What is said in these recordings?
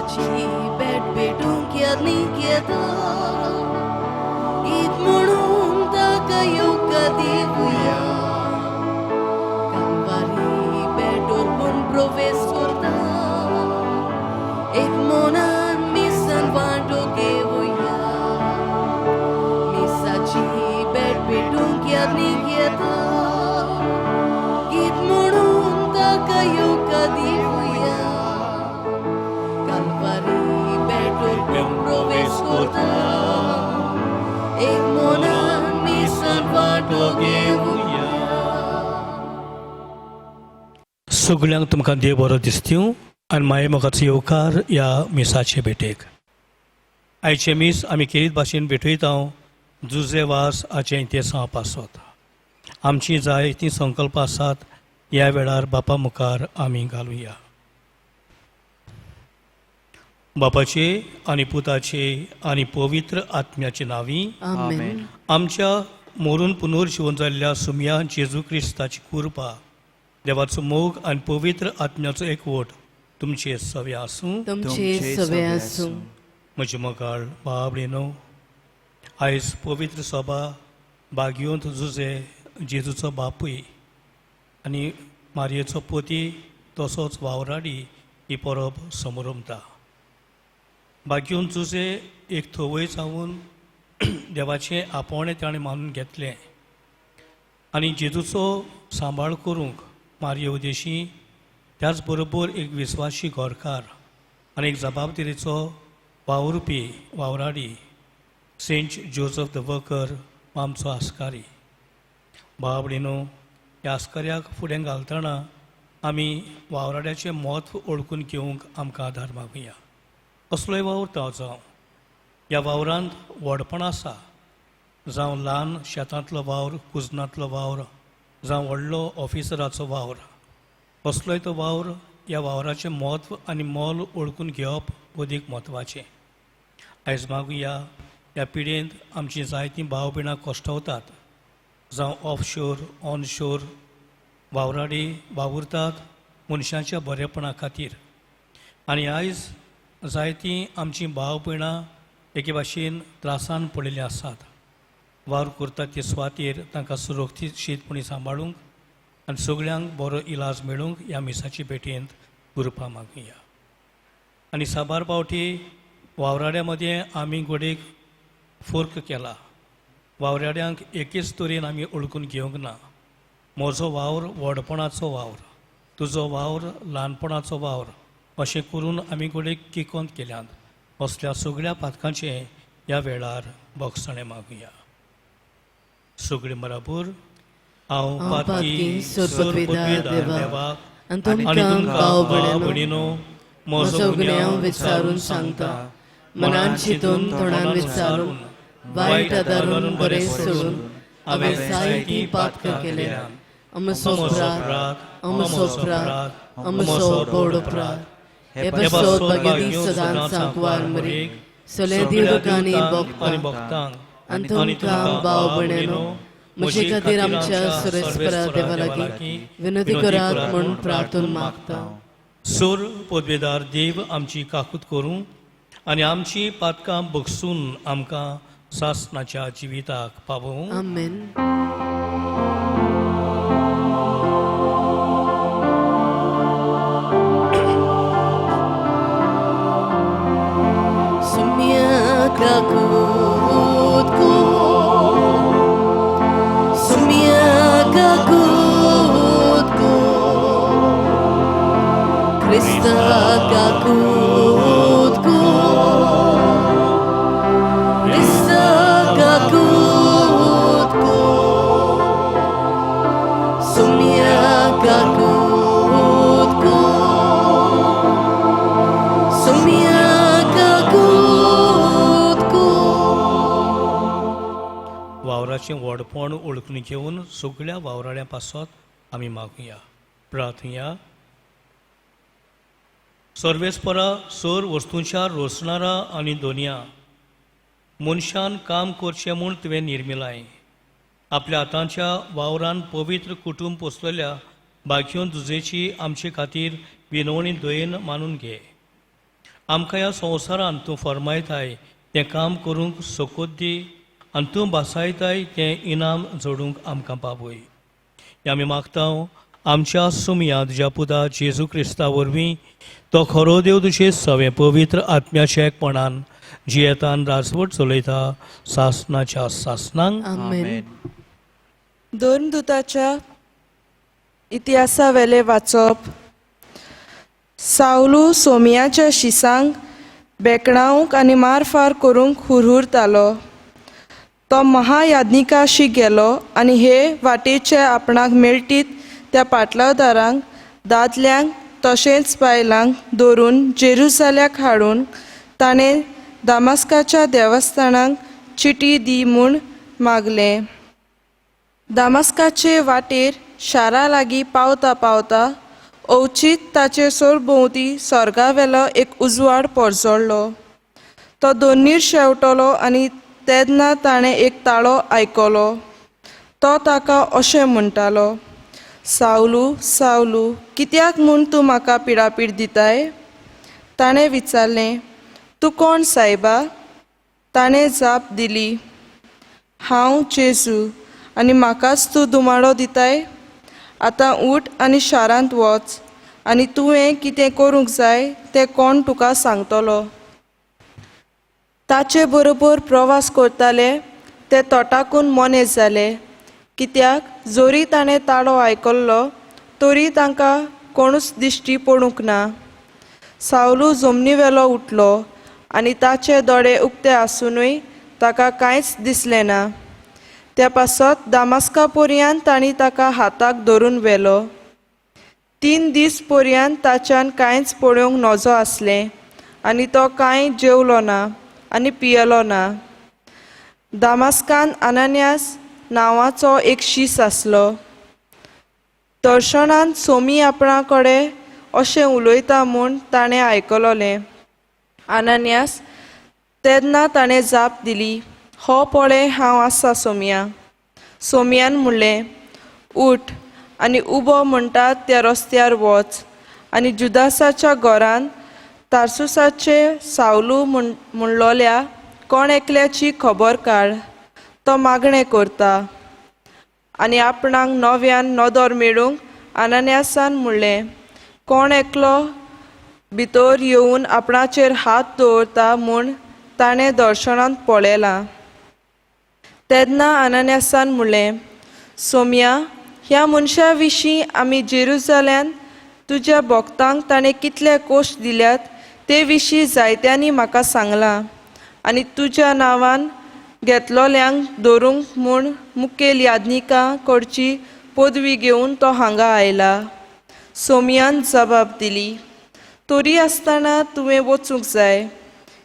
मिसाची भेट भेटूंक यादनी घेता ईद म्हणून ताका येवकार दिवया कालवारी भेटोर पण प्रवेश करता एक मनान मिसान वांटो घेवया मिसाची भेट भेटूंक यादनी घेता ईद म्हणून ताका येवकार दिवया कालवारी भेटोर पण प्रवेश करता एक मनान मिसान वांटो घेवया. सगळ्यांक तुमकां देव बरो दिसत्यो आनी मागीर मोगाचो येवकार ह्या मिसाचे भेटेक. आयचे मीस आमी केरीत भाशेन भेटयता जुजे वास हाचें इतिहासां पासत. आमची जायतीं संकल्प आसात ह्या वेळार बापा मुखार आमी घालुया. बापाचे आनी पुताचे आनी पवित्र आत्म्याचे नांवी आमेन. आमच्या मोरून पुनर्जीवन जाल्ल्या सुमया जेजू क्रिस्ताची कृपा देवाचो मोग आनी पवित्र आत्म्याचो एकवट तुमचे सवे आसूं. तुमचे सवे आसूं. म्हजे मोगाळ बाबडेनो, आयज पवित्र सभा बागयोंत जुजे जेजूचो बापूय आनी मारयेचो पोती तसोच वावराडी ही परब समोरमता. बागयोंत जुजे एक थवय जावन देवाचें आपोवणें ताणें मानून घेतलें आनी जेजूचो सांबाळ करूंक मारये उदेशी त्याच बरोबर एक विस्वासी गोरकार आनी एक जबाबदारीचो वावुरपी वावराडी सेंट जोझफ द वर्कर आमचो आस्कारी. बाबडीनो, ह्या आस्कऱ्याक फुडें घालतना आमी वावराड्याचें म्हत्व ओळखून घेवंक आमकां आदार मागुया. कसलोय वावर तो जावं, ह्या वावरांत व्हडपण आसा, जावं ल्हान शेतांतलो वावर, कुजनांतलो वावर, जावं व्हडलो ऑफिसराचो वावर, कसलोय तो वावर ह्या वावराचें म्हत्व आनी मोल ओळखून घेवप अदीक म्हत्वाचें. आयज मागुया ह्या पिडेंत आमचीं जायतीं भाव भयणां कश्टावतात, जावं ऑफ शोर ऑन शोर वावराडी वावुरतात मनशांच्या बरेपणा खातीर. आनी आयज जायतीं आमचीं भाव भयणां एके भाशेन त्रासान पडिल्लीं आसात. वावर करतात ते सुवातेर तांकां सुरक्षीतपणी सांबाळूंक आनी सगळ्यांक बरो इलाज मेळूंक ह्या मिसाची भेटेंत कृपा मागुया. आनी साबार पावटी वावराड्या मदें आमी गोडेक फर्क केला. वावराड्यांक एकेच तरेन आमी ओळखून घेवंक ना. म्हजो वावर व्हडपणाचो वावर, तुजो वावर ल्हानपणाचो वावर अशें करून आमी गोडेक किकोंत केल्यात. असल्या सगळ्या पातकांचें ह्या वेळार भोगसणें मागुया. सगळीं बराबर हांव पातकी सोरपदवेदार देवाक आनी तुमकां भाव भयणीनो म्हजो गुन्यांव हांव विचारून सांगता. मनान चिंतून तोंडान विचारून वायट आदारून बरें सोडून हांवें जायतीं पातकां केल्यात. अमसो अपराध, अमसो अपराध, अमसो बोड अपराध. हे बसोत बागेदी सदांच सांकवार मरेक सगळे दिवकांनी भोगतांक आनी तुमकां भाव भयणीनो म्हजे खातीर आमच्या सुरेस्परा देवा लागीं विनंती करात म्हूण प्रार्थना मागता. सोर पदवेदार देव आमची काकूत करूं आनी आमची पातकां भोगसून आमकां सासणाच्या जिविताक पावूं. आमेन. Sumia kakut ko, sumia kakut ko, Krista kakut ko, Krista kakut ko, sumia kakut ko, sumia वावराचें व्हडपण ओळखून घेवन सगळ्या वावराड्यां पासत आमी मागुया. प्रार्थया. सर्वेस्परा सर वस्तूंच्या रोसणारा आनी दोनया मनशान काम करचें म्हूण तुवें निर्मिलाय. आपल्या हातांच्या वावरान पवित्र कुटुंब पोसलेल्या बागयोन दुजेची आमचे खातीर विनवणी दयेन मानून घे. आमकां ह्या संवसारांत तूं फरमायताय तें काम करूंक सोकोत दी आनी तूं बसायताय तें इनाम जोडूंक आमकां पावय. हें आमी मागता आमच्या सुमया तुज्या पुता जेजू क्रिस्ता वरवीं तो खरो देव तुजे सवे पवित्र आत्म्याच्या एकपणान जियेतान राजवट चलयता सासनाच्या सासनांक. आमेन. दोनदूताच्या इतिहासा वेले वाचप. सावलू सोमियाच्या शिसांक बेकणावंक आनी मारफार करूंक हुरहुरतालो. तो महायाज्ञिकाशी गेलो आनी हे वाटेचे आपणाक मेळटीत त्या पाटलावदारांक दादल्यांक तशेंच बायलांक धरून जेरुसाल्याक हाडून ताणें दामास्काच्या देवस्थानांक चिटी दी म्हूण मागलें. दामास्काचे वाटेर शारा लागीं पावता पावता अवचीत ताचे सरभोंवती स्वर्गावेलो एक उजवाड परजोडलो. तो दोनीर शेवटलो आनी तेन्ना ताणें एक ताळो आयकलो. तो ताका अशें म्हणटालो, सावलू सावलू, कित्याक म्हूण तूं म्हाका पिडापीड दिताय? ताणें विचारलें, तूं कोण सायबा? ताणें जाप दिली, हांव जेजू, आनी म्हाकाच तूं दुमाडो दिताय? आतां उठ आनी शारांत वच, आनी तुवें कितें करूंक जाय तें कोण तुका सांगतलो. ताचे बरोबर प्रवास करताले ते तोटाकून मोने जाले, कित्याक जोरी ताणें ताळो आयकल्लो तरी तांकां कोणूच दिश्टी पडूंक ना. सावलू जमनीवेलो उठलो आनी ताचे दोळे उक्ते आसुनूय ताका कांयच दिसलें ना. त्या पासत दामास्का पर्यंत तांणी ताका हाताक धरून व्हेलो. 3 दीस पर्यंत ताच्यान कांयच पळोवंक नजो आसलें आनी तो कांय जेवलो ना आनी पियेलो ना. दामास्कान आनानियास नांवाचो एक शीस आसलो. दर्शनांत सोमी आपणा कडेन अशें उलयता म्हूण ताणें आयकलोलें. आनानियास, तेन्ना ताणें जाप दिली, हो पळय हांव आसा सोमिया. सोमियान म्हणलें, उठ आनी उबो म्हणटात त्या रस्त्यार वच आनी जुदासाच्या घरांत तार्सुसाचे सावलू म्हणलोल्या कोण एकल्याची खबर काड. तो मागणें करता. आनी आपणाक नव्यान नदर मेळूंक आनानियासान म्हणलें, कोण एकलो भितर येवन आपणाचेर हात दवरता म्हूण ताणें दर्शनांत पळयलां. तेन्ना आनानियासान म्हणलें, सोमिया, ह्या मनशा विशीं आमी जेरुसाल्यान तुज्या भक्तांक ताणें कितले कोश्ट दिल्यात ते विशीं जायत्यांनी म्हाका सांगलां. आनी तुज्या नांवान घेतलोल्यांक धरूंक म्हूण मुखेल याज्ञिकां कडची पदवी घेवन तो हांगा आयला. सोमियान जबाब दिली, तोरी आसतना तुवें वचूंक जाय,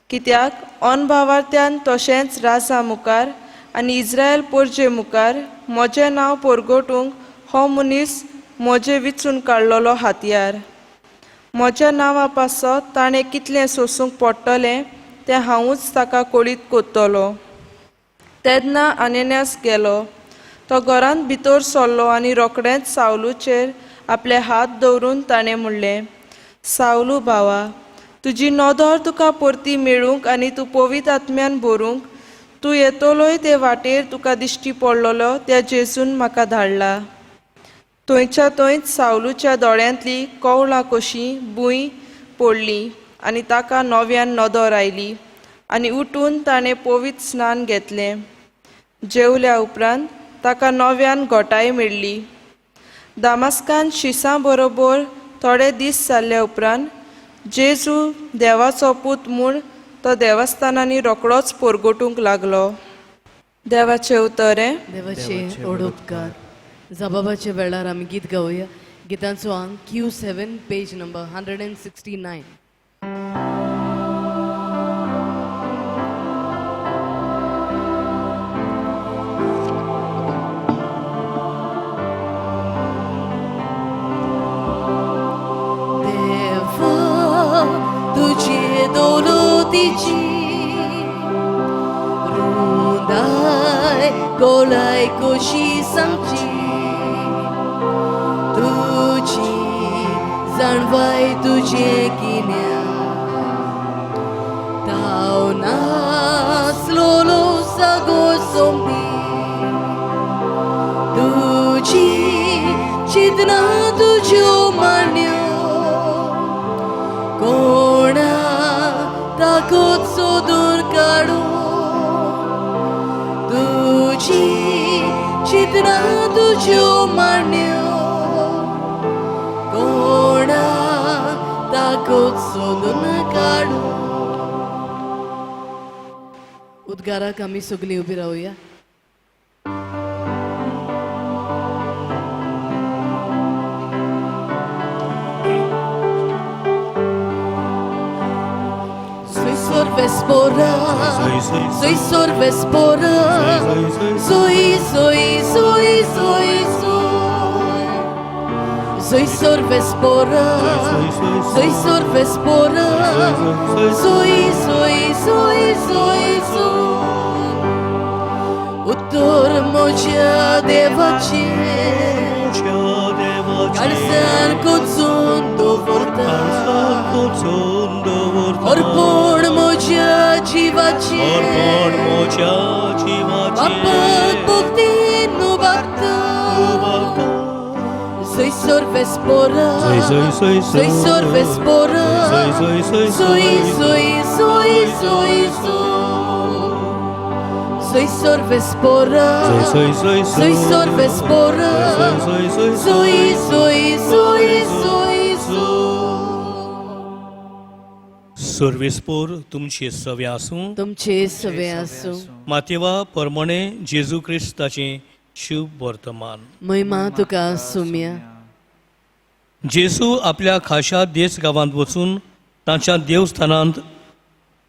कित्याक अनभावार्थ्यान तशेंच राजा मुखार आनी इस्रायल पोरजे मुखार म्हजें नांव परगटूंक हो मनीस म्हजें विचून काडलोलो हातयार. म्हज्या नांवा पासत ताणें कितलें सोंसूंक पडटलें तें हांवूच ताका कळीत कोत्तलो. तेन्ना आनानियास गेलो. तो घरांत भितर सरलो आनी रोखडेंच सावलूचेर आपले हात दवरून ताणें म्हणलें, सावलू भावा, तुजी नदर तुका परती मेळूंक आनी तूं पवित्र आत्म्यान भरूंक तूं येतलोय ते वाटेर तुका दिश्टी पडलोलो त्या जेजून म्हाका धाडला. थंयच्या थंयच सावलूच्या दोळ्यांतली कवळां कशीं भूंय पडली आनी ताका नव्यान नदर आयली आनी उठून ताणें पवित्र स्नान घेतलें. जेवल्या उपरांत ताका नव्यान घोटाय मेळ्ळी. दामास्कान शिसां बरोबर थोडे दीस जाल्ल्या उपरांत जेजू देवाचो पूत म्हूण तो देवस्थानांनी रोखडोच परगटूंक लागलो. देवाचें उतरें. देवाचे ओडोपकार. जबाबाचे वेळार आमी गीत गावया. गितांचो अंक Q7, पेज नंबर 169. तुझे दौलतीची रुंदाय गोलाय कशी सांगची, तुझी जाणवाय तुझे गिन्या हांव नासलोलो सागोसोमी तुजी चिंतना तुज्यो मांड्यो कोणा ताकद सोदून काडू तुजी चिंतना तुज्यो मांड्यो कोणा ताकद सोदून काडू. उद्गाराक आमी सगळीं उबी रावया. Soy vespora, soy vespora, soy vespora, soy vespora, soy. उत्तर म्हज्या देवाचे काळजान कोचून दवरता अर्पण म्हज्या जिवाचे बापाक भक्तीन उबारता. Soy vespora, soy vespora, soy. Soy vespora, soy vespora, soy. सर्वेस्पोर तुमची सव्या आसूं. तुमचे सवे आसूं. मातेवा परमणे जेजू क्रिस्ताचें शुभ वर्तमान. महिमा तुका सुम्या. जेजू आपल्या खाशा देश गांवांत वचून तांच्या देवस्थानांत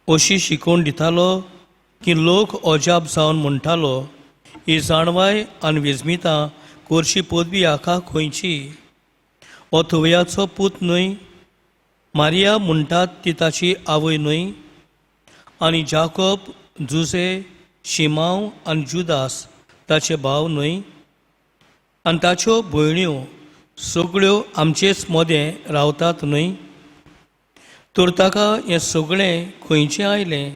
अशी शिकवण दितालो की लोक अजाप जावन म्हणटालो ही जाणवाय आनी वेजमितां कोरशी पदवी आका खंयची हो तुवयाचो पूत न्हय मारिया म्हणटात ती ताची आवय न्हय आनी जाकोब जुसे शिमांव आनी जुदास ताचे भाव न्हय आनी ताच्यो भयण्यो सगळ्यो आमचेच मदें रावतात न्हय तर ताका हें सगळें खंयचें आयलें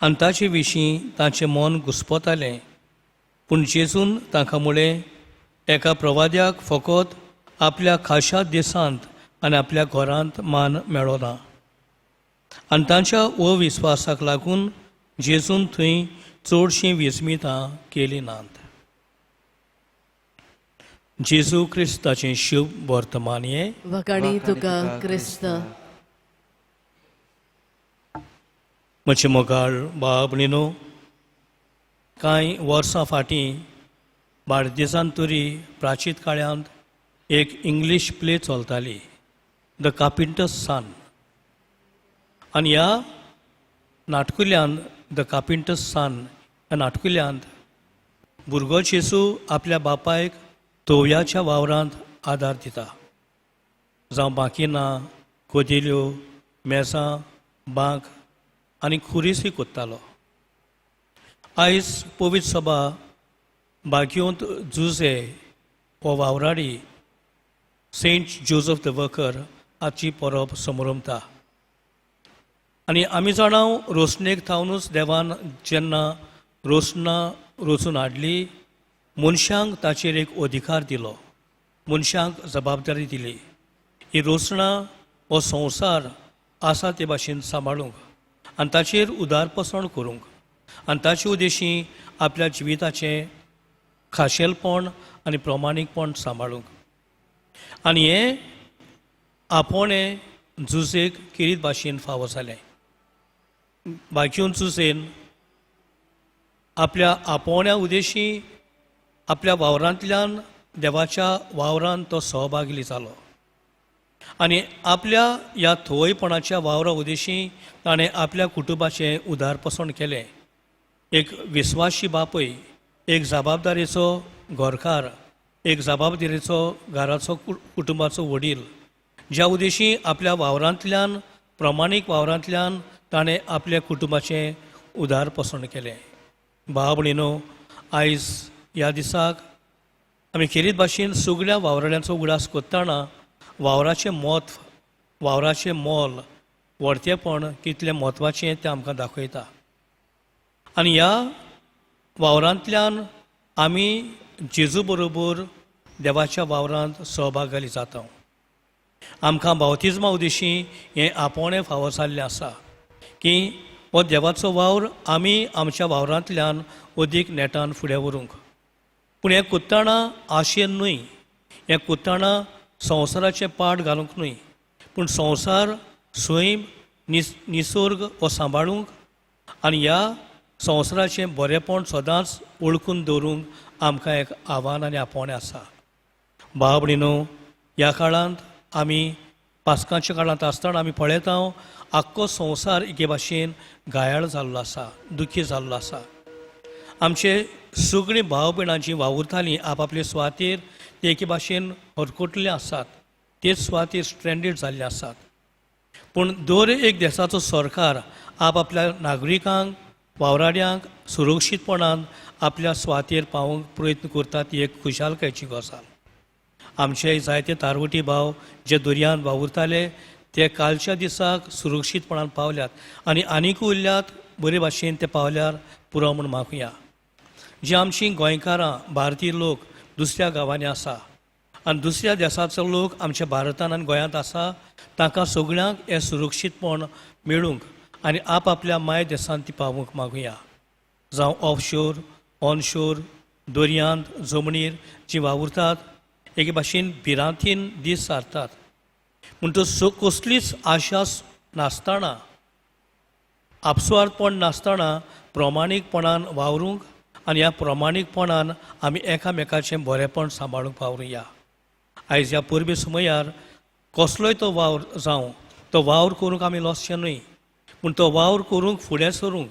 आनी ताचे विशीं ताचें मन घुस्पतालें पूण जेजून तांकां म्हळें एका प्रवाद्याक फकत आपल्या खाशा देसांत आनी आपल्या घरांत मान मेळ्ळो ना आनी तांच्या अविस्वासाक लागून जेजून थंय चडशीं वेंचणुकां केलीं नात. जेजू क्रिस्ताचें शुभ वर्तमान हें. वखाणी तुका क्रिस्त. म्हजे मोगाळ भाव भयणीनो, कांय वर्सां फाटीं बार्देजांत तरी प्राचीन काळांत एक इंग्लीश प्ले चलताली द कार्पेंटर्स सन आनी ह्या नाटकुल्यांत द कार्पेंटर्स सन ह्या नाटकुल्यांत भुरगो जेजू आपल्या बापायक तोवयाच्या वावरांत आदार दिता जावं बाकिनां कोदेल्यो मेजां बांक आनी खुरीसूय कोत्तालो. आयज पवित्र सभा बागयोंत जुजे हो वावराडी सेंट जोझफ द वर्कर हाची परब समोरमता आनी आमी जाणां रोसणेक थावनूच देवान जेन्ना रोसणां रोचून हाडली मनशांक ताचेर एक अधिकार दिलो मनशांक जबाबदारी दिली ही रोसणां हो संवसार आसा ते भाशेन सांबाळूंक आनी ताचेर उदारपसण करूंक आनी ताचे उद्देशी आपल्या जिविताचें खाशेलपण आनी प्रमाणीकपण सांबाळूंक आनी हें आपोणें जुजेक किरीत भाशेन फावो जालें. बाकीवन जुजेन आपल्या आपोवण्या उद्देशी आपल्या वावरांतल्यान देवाच्या वावरांत तो सहभागी जालो आनी आपल्या ह्या थोयपणाच्या वावरा उद्देशी ताणें आपल्या कुटुंबाचें उदारपसण केलें. एक विस्वासी बापूय एक जबाबदारेचो घरकार एक जबाबदारेचो घराचो कुटुंबाचो वडील ज्या उद्देशी आपल्या वावरांतल्यान प्रमाणीक वावरांतल्यान ताणें आपल्या कुटुंबाचें उदारपसण केलें. भाव भयणीनो, आयज ह्या दिसाक आमी खेरीत भाशेन सगळ्या वावराड्यांचो उगडास करतना वावराचें म्हत्व वावराचें मोल व्हडतेपण कितलें म्हत्वाचें तें आमकां दाखयता. आनी ह्या वावरांतल्यान आमी जेजू बरोबर देवाच्या वावरांत सहभागी जाता. आमकां बावतिजमा उदेशी हें आपोवणें फावो जाल्लें आसा की हो देवाचो वावर आमी आमच्या वावरांतल्यान अदीक नेटान फुडें व्हरूंक. पूण हें कुत्ताणां आशेन न्हय, हें कुत्ताणां संवसाराचें पाट घालूंक न्हय, पूण संवसार स्वयं निसर्ग हो सांबाळूंक आनी ह्या संवसाराचें बरेंपण सदांच ओळखून दवरूंक आमकां एक आव्हान आनी आपोवणें आसा. भाव भयणीनो, ह्या काळांत आमी पास्कांच्या काळांत आसतना आमी पळयता आख्खो संवसार एके भाशेन घायाळ जाल्लो आसा, दुखी जाल्लो आसा. आमचे सगळीं भाव भयणां जीं वावुरतालीं आपआपले सुवातेर ते एके भाशेन हरकटले आसात, तेच सुवातेर स्ट्रँडेड जाल्ले आसात. पूण दर एक देशाचो सरकार आपआपल्या नागरिकांक वावराड्यांक सुरक्षीतपणान आपल्या सुवातेर पावोवंक प्रयत्न करतात. ही एक खुशालकायेची गजाल. आमचे जायते तारवटी भाव जे दर्यांत वावुरताले ते कालच्या दिसाक सुरक्षीतपणान पावल्यात आनी आनीक उरल्यात बरे भाशेन ते पावल्यार पुरो म्हूण मागुया. जी आमचीं गोंयकारां भारतीय लोक दुसऱ्या गांवांनी आसा आनी दुसऱ्या देशाचो लोक आमच्या भारतांत आनी गोंयांत आसा, तांकां सगळ्यांक हें सुरक्षीतपण मेळूंक आनी आपआपल्या माय देशांत ती पावूंक मागुया. जावं ऑफशोर, ऑनशोर, दर्यांत, जमनीर जीं वावुरतात एके भाशेन भिरांतीन दीस सारतात. पूण तो कसलीच आशा नासतना, आपसुवारपण नासतना प्रमाणीकपणान वावरूंक आनी ह्या प्रमाणीकपणान आमी एकामेकाचें बरेंपण सांबाळूंक पावरुया. आयज ह्या परबे समयार कसलोय तो वावर जावं, तो वावर करूंक आमी लजचें न्हय, पूण तो वावर करूंक फुडें सरूंक,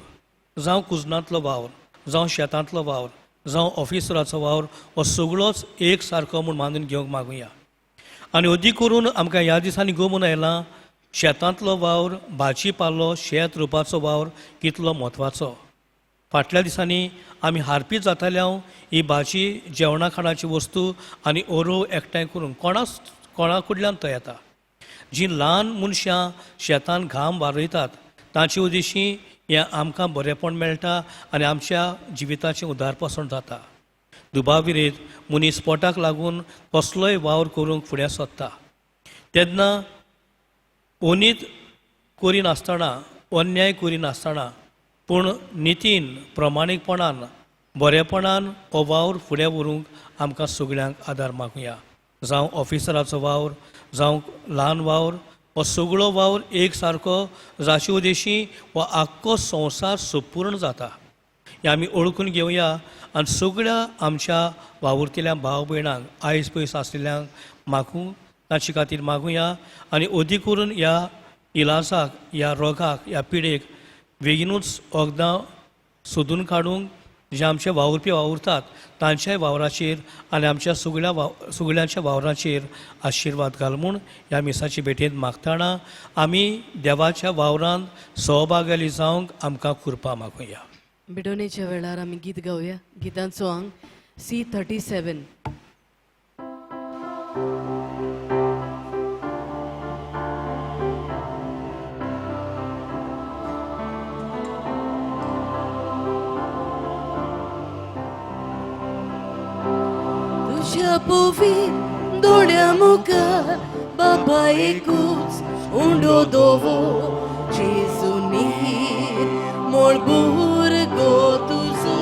जावं कुजनांतलो वावर, जावं शेतांतलो वावर, जावं ऑफिसराचो वावर, हो सगळोच एक सारको म्हूण मानून घेवंक मागुया. आनी अदीक करून आमकां ह्या दिसांनी गमून आयलां शेतांतलो वावर, भाजी पालो, शेत रोवपाचो वावर कितलो म्हत्वाचो. फाटल्या दिसांनी आमी हारपी जाताल्या ही भाजी, जेवणा खाणाची वस्तू आनी ओरो एकठांय करून कोणा कडल्यान तो येता. जीं ल्हान मनशां शेतान घाम वारयतात तांचे उद्देशी हें आमकां बरेंपण मेळटा आनी आमच्या जिविताचें उदारपासून जाता. दुबाविरीत मनीस पोटाक लागून कसलोय वावर करूंक फुडें सरता तेन्ना ओनीत करिनासतना, अन्याय करिनासतना, पूण नितीन प्रमाणीकपणान बरेपणान हो वावर फुडें व्हरूंक आमकां सगळ्यांक आदार मागुया. जावं ऑफिसराचो वावर, जावं ल्हान वावर, हो सगळो वावर एक सारको जाचे उद्देशी हो आख्खो संवसार संपूर्ण जाता हें आमी ओळखून घेवया आनी सगळ्या आमच्या वावुरतेल्या भाव भयणांक आयज पयस आशिल्ल्यांक मागूं ताचे खातीर मागुया आनी अदीक करून ह्या इलाजाक, ह्या रोगाक, ह्या पिडेक बेगीनूच वखदां सोदून काडूंक जे आमचे वावुरपी वावुरतात तांच्याय वावराचेर आनी आमच्या सगळ्यांच्या वावराचेर आशिर्वाद घाल म्हूण ह्या मिसाची भेटेंत मागतना आमी देवाच्या वावरांत सहभागी जावंक आमकां कृपा मागुया. बिडोनेच्या वेळार आमी गीत गावया. गितांचो अंक C37. तुझ्या पोवीत दोड्या मुखार बाबा एकूच उंडो दोवो जेजू नीर मोळबूर गो तुजो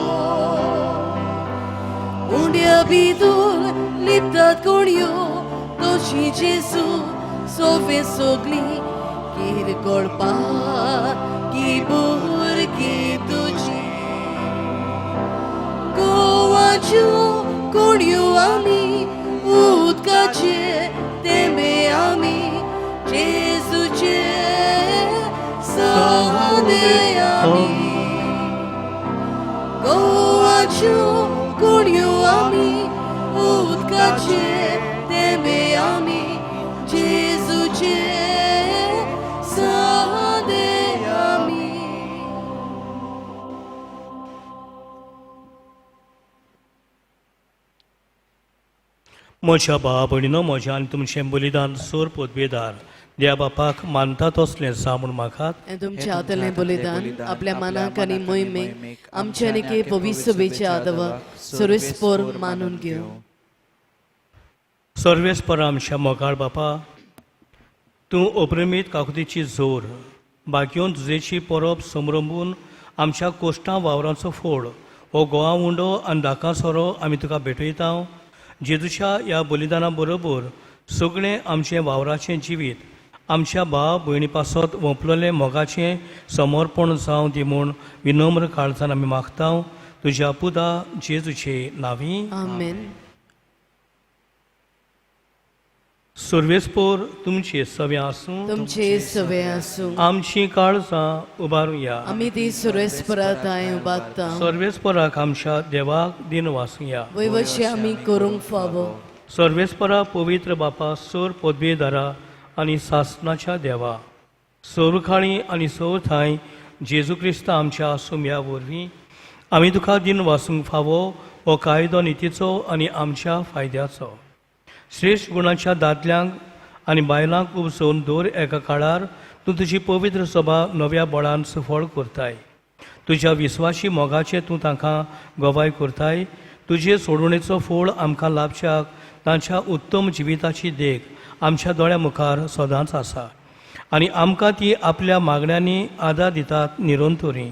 उंड्या भितर लिपतात कोणयो तोशी जेजू सोवे सोगली कीर कोळपार की भुरगी तुजी गोवाच्यो कोणयो आमी उदकाचे तेंबे आमी जेजूचे सादे आमी गोवाच्यो कोणयो आमी उदकाचे तेंबे आमी जेजूचे सादे आमी. म्हज्या भावा भयणीनो, म्हज्या आनी तुमचें बलिदान सोर पोदवेदार देवा बापाक मानता तसलें जा म्हूण म्हाकात आनी तुमच्या हातांतलें बलिदान आपल्या मनाक आनी मोहिमेक आमच्या आनी पवित्र सभेच्या आदवाक सर्वेस्पोर मानून घेव. सर्वेस्पर आमच्या मोगाळ बापा, तूं अप्रमीत काकुतीची जोर बागयोन तुजेची परब समरंभून आमच्या कोश्टां वावरांचो फोड हो गोवा उंडो आनी दाका सोरो आमी तुका भेटयता. जेजूच्या ह्या बलिदाना बरोबर सगळें आमचें वावराचें जिवीत आमच्या भाव भयणी पासत ओंपलेलें मोगाचें समर्पण जावं दी म्हूण विनम्र काळजान आमी मागता तुज्या पुता जेजूचे नांवी. आमेन. सर्वेस्पोर तुमचे सवे आसूं, तुमचे सवे आसूं. आमची काळजां उबारुया. आमी ती सर्वेस्परात थंय उबारता. सर्वेस्पराक आमच्या देवाक दिन वासुया. वैवशे आमी करूंक फावो. सर्वेस्परा पवित्र बापा, सोर पदवेदारा आनी सासणाच्या देवा, सोरखाळी आनी सोर थंय जेजू क्रिस्त आमच्या सुम्या वरवीं आमी तुका दिन वासूंक फावो हो कायदो नितीचो आनी आमच्या फायद्याचो. श्रेश्ठ गुणाच्या दादल्यांक आनी बायलांक उपसून दर एका काळार तूं तुजी पवित्र सभा नव्या बळान सफळ करताय. तुज्या विस्वासी मोगाचें तूं तांकां गोवाय करताय. तुजे सोडवणेचो फळ आमकां लाभच्याक तांच्या उत्तम जिविताची देख आमच्या दोळ्या मुखार सदांच आसा आनी आमकां ती आपल्या मागण्यांनी आदार दितात निरंतरी.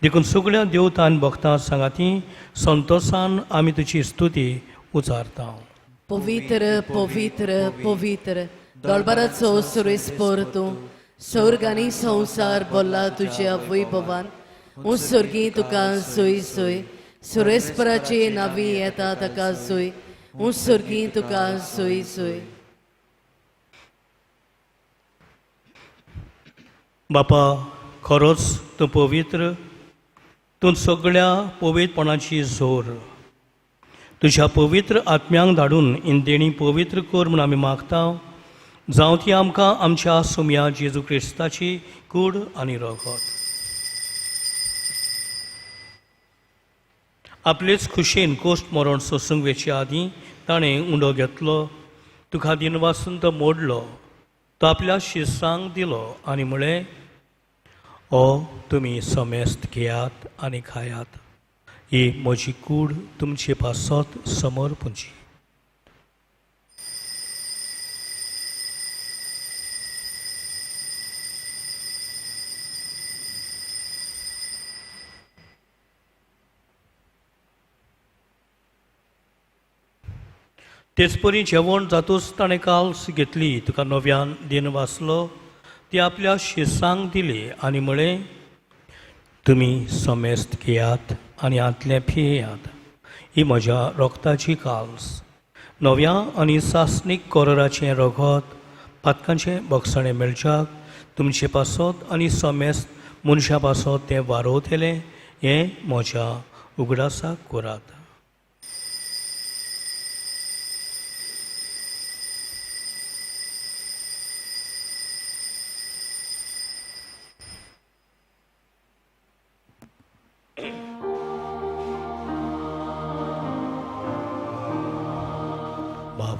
देखून सगळ्या देवतान भक्तां सांगाती संतोषान आमी तुजी स्तुती उचारता. पवित्र पवित्र पवित्र दळबाराचो सर्वेस्पोर तूं, स्वर्ग आनी संवसार भरला तुज्या वैभवान. हांव सर्गी तुका सोय सोय, सर्वेस्पराचे नांवी येता ताका सोय. हांव सर्गी तुका सोय सोय. बापा, खरोच तूं पवित्र, तूं सगळ्या पवित्रपणाची जोर. तुज्या पवित्र आत्म्यांक धाडून इंदेणी पवित्र कर म्हूण आमी मागता. जावं ती आमकां आमच्या सुम्या जेजू क्रिस्ताची कूड आनी रगत. आपलेच खुशेन कोश्ट मरण सोसूंक वेचे आदीं ताणें उंडो घेतलो, तुका दिन वासून तो मोडलो, तो आपल्या शिसांक दिलो आनी म्हळें, हो तुमी समेस्त घेयात आनी खायात. ही म्हजी कूड तुमचे पासत समर्पूंची. तेच परी जेवण जातूच ताणें काल्स घेतली, तुका नव्यान दिन वाचलो, ती आपल्या शिसांक दिली आनी म्हळें, तुमी समेस्त घेयात आनी आतलें पियेयात. ही म्हज्या रोगताची काल्स, नव्या आनी सासणीक कोराचें रगत, पातकांचें बक्षणें मेळच्याक तुमचे पासत आनी समेस्त मनशा पासत तें वारोवतलें. हें म्हज्या उगडासाक करात.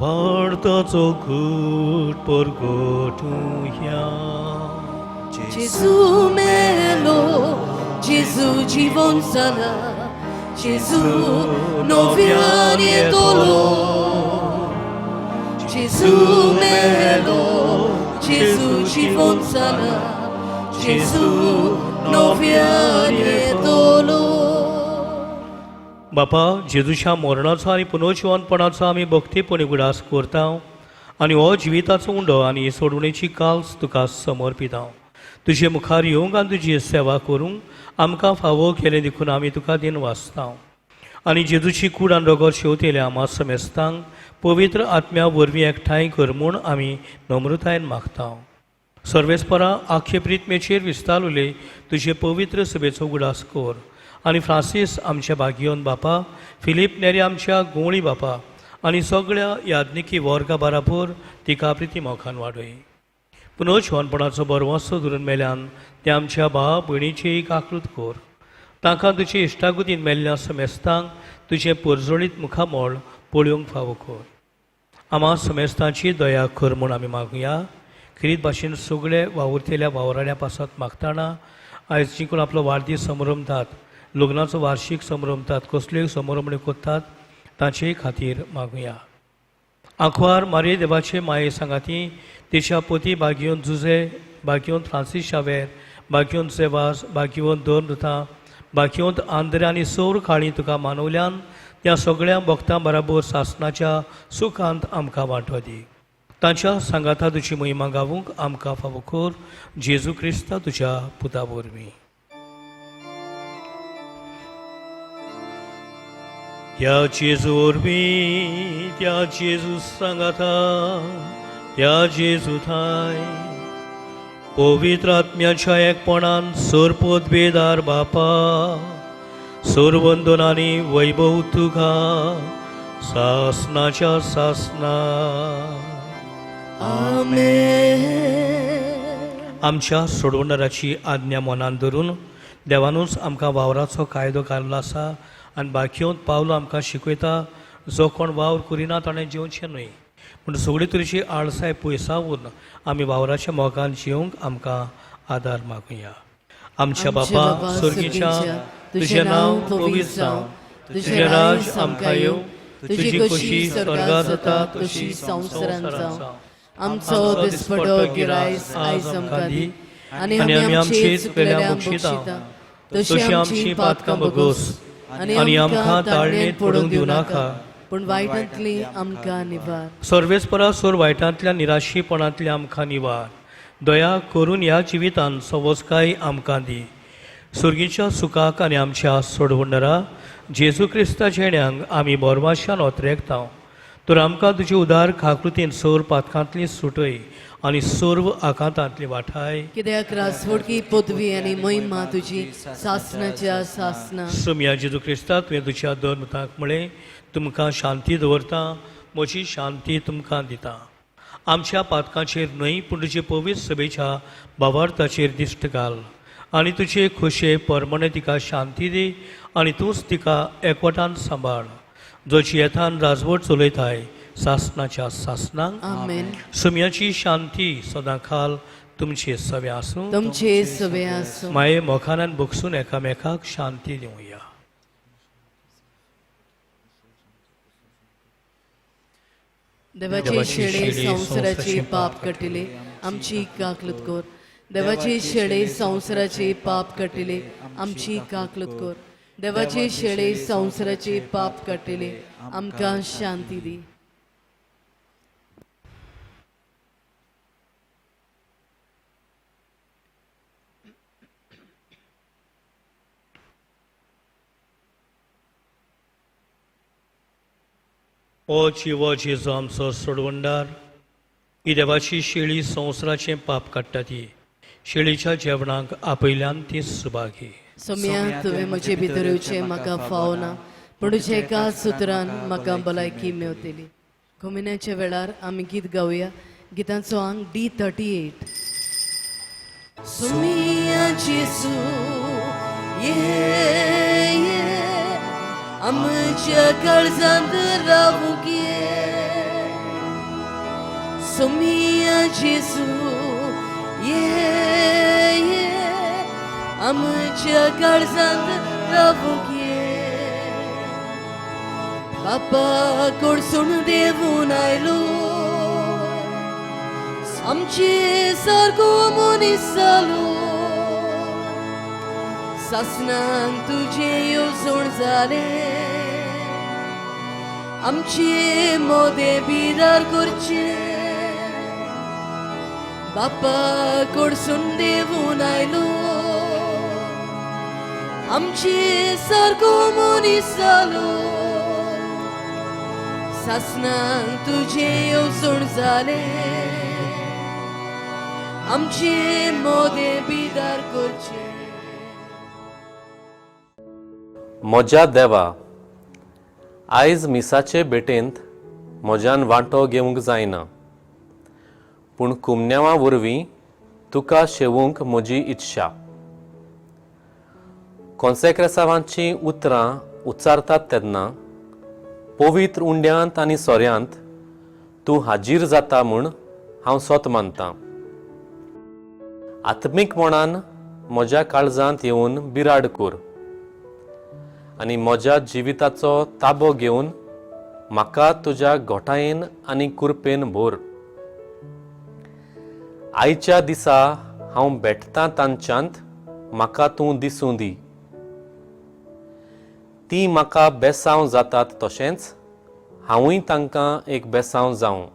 Vartazo gut porgotuja. Gesù melo, Gesù জীবন সালা, Gesù noviani dolo. Gesù melo, Gesù জীবন সালা, Gesù noviani dolo. बापा, जेजूच्या मरणाचो आनी पुनर्जीवनपणाचो आमी भक्तीपणी उगडास करता आनी हो जिविताचो उंडो आनी सोडवणेची काल्स तुका समर्पिता. तुजे मुखार येवंक आनी तुजी सेवा करूंक आमकां फावो केलें देखून आमी तुका दिन वाचता. आनी जेजूची कूड आनी रगत शेवतेल्या आम्हा समेस्तांक पवित्र आत्म्या वरवीं एकठांय कर म्हूण आमी नम्रतायेन मागता. सर्वेस्परा आख्खे प्रित्मेचेर विस्तारलेले तुजे पवित्र सभेचो उगडास कर आनी फ्रांसीस आमच्या बागयोन बापा, फिलीप नेरी आमच्या गोवळी बापा आनी सगळ्या याज्ञिकी वर्गा बराबर तिका प्रिती मोखान वाडय. पुनर्जीवनपणाचो बरवंसो धरून मेल्यान ते आमच्या भाव भयणीची काकृत कर. तांकां तुजे इश्टागुतीन मेल्ल्या समेस्तांक तुजें परजोळीत मुखामोळ पळोवंक फावो कर. आम्हा समेस्तांची दया कर म्हूण आमी मागुया. खरीत भाशेन सगळे वावुरतेल्या वावराड्या पासत मागताना आयज जिंकून आपलो वाडदीस समारंभात लग्नाचो वार्षिक समारंभात कसल्योय समारंभ करतात तांचे खातीर मागुया. आंखवार मारये देवाचे माये सांगाती तिच्या पोती बागियोन जुजे बागियोन फ्रांसीस शावेर बागियोन सेवास बागियोन दोन रुतां बागियोन आंध्रे आनी सौर काळी तुका मानवल्यान त्या सगळ्या भक्तां बराबर सासणाच्या सुखांत आमकां वांटो दी. तांच्या सांगाता तुजी महिमा गावूंक आमकां फावो कर. जेजू क्रिस्ता तुज्या पुता वरवीं. त्या जेजू वरवीं त्या जेजू सांगाता त्या जेजू थाय पवित्र आत्म्याच्या एकपणान सरपोत बेदार बापा सरवंदनांनी वैभव तुका सासनाच्या सासना. आमच्या सोडवणाराची आज्ञा मनान धरून देवानूच आमकां वावराचो कायदो काडलो आसा आनी बाकीयोत पावलो आमकां शिकयता जो कोण वावर करिना ताणें जेवचें न्हय पूण सगळे तरेची आळसाय पयसावून आमी वावराच्या मोगान जिवंक आमकां आदार मागुया. आमच्या बापा स्वर्गीच्या तुजें नांव पवित्र जावं. तुजें राज आमकां येवं. तुजी कशी स्वर्गांत जाता तशी संवसारांत जावं. आमचो दिसपटो गिरायस आयज आमकां दी आनी आमी आमची चुकलेल्यांक बक्षिता तशी आमची पातकां बगोस आनी आमकां ताळणेंत पडूंक दिवं नाका पूण वायटांतली आमकां निवार. सर्वेस्परा सोर वायटांतल्या निराशीपणांतल्या आमकां निवार. दया करून ह्या जिवितांत सवस्काय आमकां दी. सुर्गीच्या सुखाक आनी आमच्या सोडवणारा जेजू क्रिस्ता जेण्यांक आमी बोरमाश्यान ओतरेकतांव तर आमकां तुजी उदार काकृतीन सोर पातकांतली सुटय आनी सर्व आकांतांतली वाठाय. कित्याक रासवडकी पदवी आनी महिमा तुजी सासनाच्या सासना. सुम्या जेजू क्रिस्ता तुवें तुज्या दोन मुतांक म्हळें तुमकां शांती दवरता म्हजी शांती तुमकां दिता. आमच्या पातकांचेर न्हय पूण तुजे पवित्र सभेच्या भावार्थाचेर दिश्ट घाल आनी तुजे खोशे परमणे तिका शांती दी आनी तूंच तिका एकवटान सांबाळ जो जियेतान राजवट चलयताय सासनाच्या सासनांक. आमेन. सुम्याची शांती सदां खाल तुमचे सवे आसूं. तुमचे सवे आसूं. माये मोखानान बगसून एकामेकाक शांती दिवया. देवाचे शेडे संवसाराचे पाप कटिले आमची काकलत कोर. देवाचे शेडे संवसाराचे पाप कटिले आमची काकलत कोर. देवाचे शेडे संवसाराचे पाप कटिले आमकां शांती दी. ओ जिवो जेजू आमचो सोडवंडार ही देवाची शेळी संवसाराचें पाप काडटा ती शेळीच्या जेवणाक आपयल्यान ती सुभागी. सोम्या तुवें म्हजे भितर येवचें म्हाका फावना पूण तुज्या एका सुत्रान म्हाका भलायकी मेवतली. घुमण्याच्या वेळार आमी गीत गावया. गितांचो अंक D38. सोम्या जेजू ये आमच्या काळजांत रावूंक ये. सोम्या जेजू ये आमच्या काळजांत रावूंक ये. बापा कडसून देवून आयलो आमचे सारको मनीस जालो. सासनांक तुजे येवजण जाले आमचे मोदे बिदार करचे. बापा कडसून देवून आयलो आमचे सारको मनीस जालो. सासनांक तुजे येवजण जाले आमचे मोदे बिदार करचे. म्हज्या देवा आयज मिसाचे बेटेंत म्हज्यान वांटो घेवंक जायना पूण कुमन्यावां वरवीं तुका शेवूंक म्हजी इत्सा. कॉन्सेक्रेसांवांची उतरां उच्चारतात तेन्ना पवित्र उंड्यांत आनी सोऱ्यांत तूं हाजीर जाता म्हूण हांव सोत मानतां. आत्मीक मनान म्हज्या काळजांत येवन बिराड कोर आनी म्हज्या जिविताचो ताबो घेवन म्हाका तुज्या घोटायेन आनी कुरपेन भोर. आयच्या दिसा हांव भेटतां तांच्यांत म्हाका तूं दिसूं दी. ती म्हाका बेसांव जातात तशेंच हांवूय तांकां एक बेसांव जावं.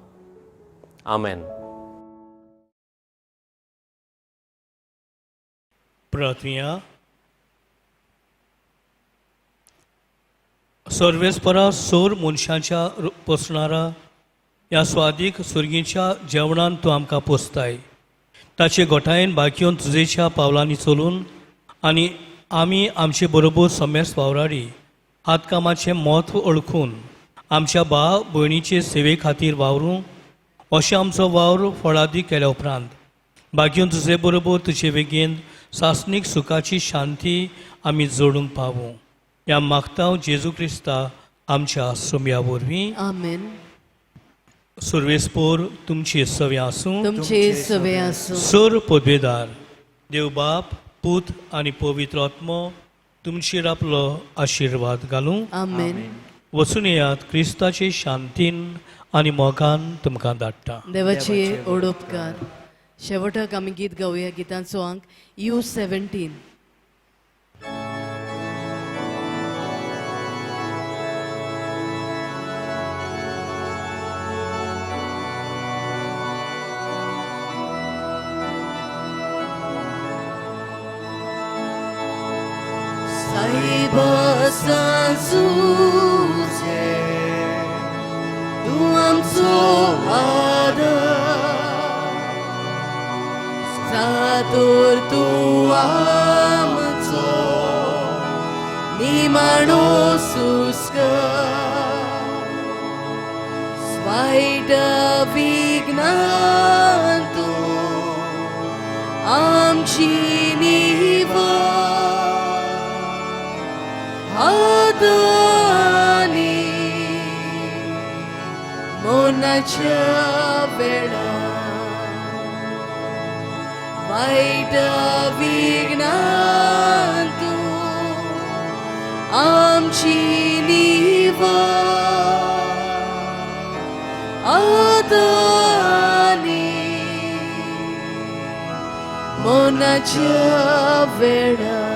आमेन. प्रार्थया. सर्वेस्परा सोर मनशांच्या पोसणारा ह्या स्वादीक सुरगीच्या जेवणान तूं आमकां पोसताय. ताचे गोठायेन बाकीवन तुजेच्या पावलांनी चलून आनी आमी आमचे बरोबर समेस्त वावराडी हातकामाचें म्हत्व ओळखून आमच्या भाव भयणीचे सेवे खातीर वावरूं अशें आमचो वावर फळादी केल्या उपरांत बाकीवन तुजे बरोबर तुजे वेगेन सासणीक सुखाची शांती आमी जोडूंक पावूं. ह्या मागता जेजू क्रिस्ता आमच्या सोम्या वरवीं. आमेन. सर्वेस्पोर तुमची सवे आसूं. तुमचे सवे आसूं. सोर पदवेदार देव बाप पूत आनी पवित्र आत्मो तुमचेर आपलो आशिर्वाद घालूं. आमेन. वचून येयात क्रिस्ताचे शांतीन आनी मोगान तुमकां धाडटा. देवाचे ओडोपकार. शेवटाक आमी गीत गावया. गितांचो अंक U17. तू आमचो आदर तू आमचो निमाणो सुस्क स्वायट विघ्नां तू आमची निवड आदानी मोनाच्या वेळा वाईट विघ्नां तू आमची निवड आदानी मोनाच्या वेळा